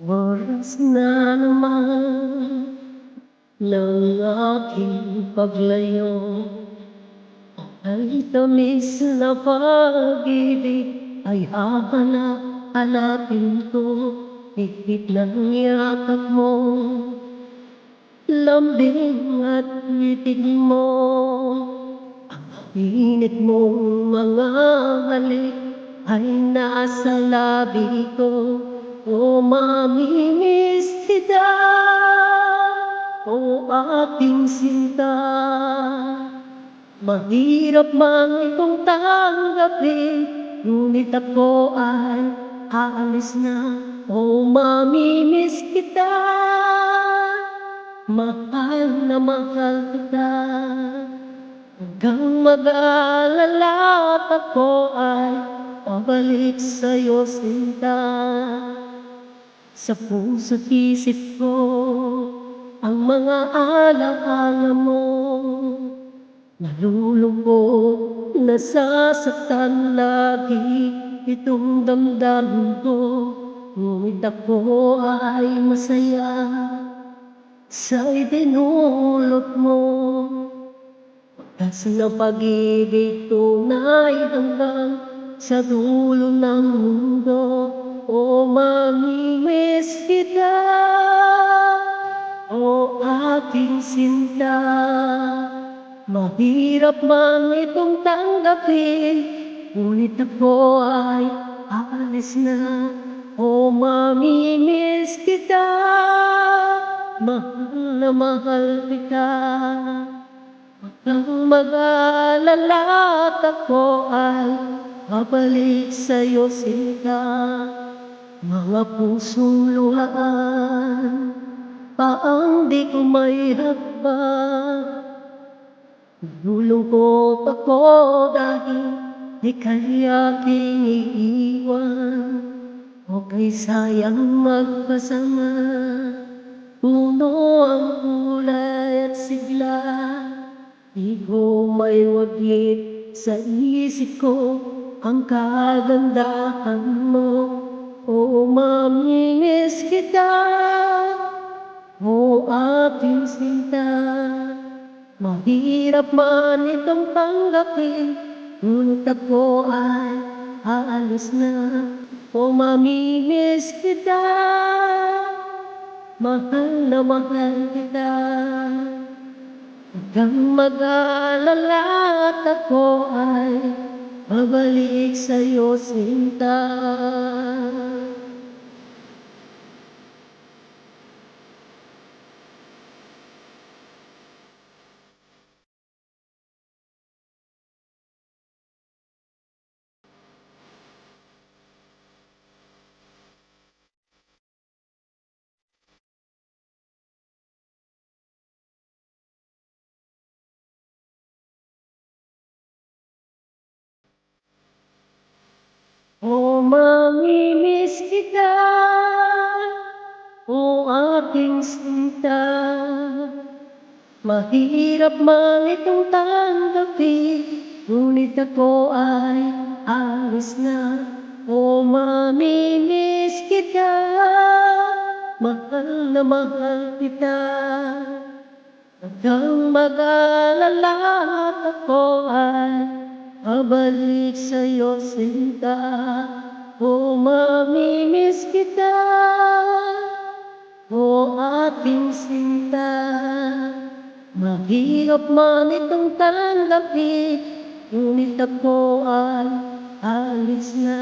Oras na naman ng aking paglayo, ay tamis na pag-ibig ay hahanap-hanapin ko. Higpit ng yakap mo, lambing at titig mo, init mong mga halik ay nasa labi ko. O mamimiss kita, o aking sinta. Mahirap man itong tanggapin, ngunit ako ay aalis na. O mamimiss kita, mahal na mahal kita. Hanggang mag-aalala at ako ay pabalik sa'yo, sinta. Sa puso't isip ko ang mga alaala mo. Nalulungkot, nasasaktan lagi itong damdamin ko. Ngunit ako ay masaya sa idinulot mo. Wagas na pag-ibig tunay hanggang sa dulo ng mundo. O mamimiss kita, o aking sinta. Mahirap man itong tanggapin, ngunit ako ay aalis na. O mamimiss kita, mahal na mahal kita. Huwag kang mag-alala at ako ay babalik sa'yo, sinta. Mga pusong luhaan, paang di ko may hakbang. Nalulungkot ako dahil di kayo aking iiwan. O kay sayang magpasama, puno ang kulay at sigla. Di ko may waglit sa isip ko ang kagandahan mo. O mamimiss kita, o aking sinta. Mahirap man itong tanggapin, ngunit ako ay aalis na. O mamimiss kita, mahal na mahal kita. Huwag kang mag-alala at ako ay babalik sa'yo, sinta. O mamimiss kita, o aking sinta. Mahirap man itong tanggapin, ngunit ako ay aalis na. O mamimiss kita, mahal na mahal kita. Huwag kang mag-alala at ako ay babalik sa'yo, sinta. O mamimiss kita, o aking sinta. Mahirap man itong tanggapin, ngunit ako ay alis na.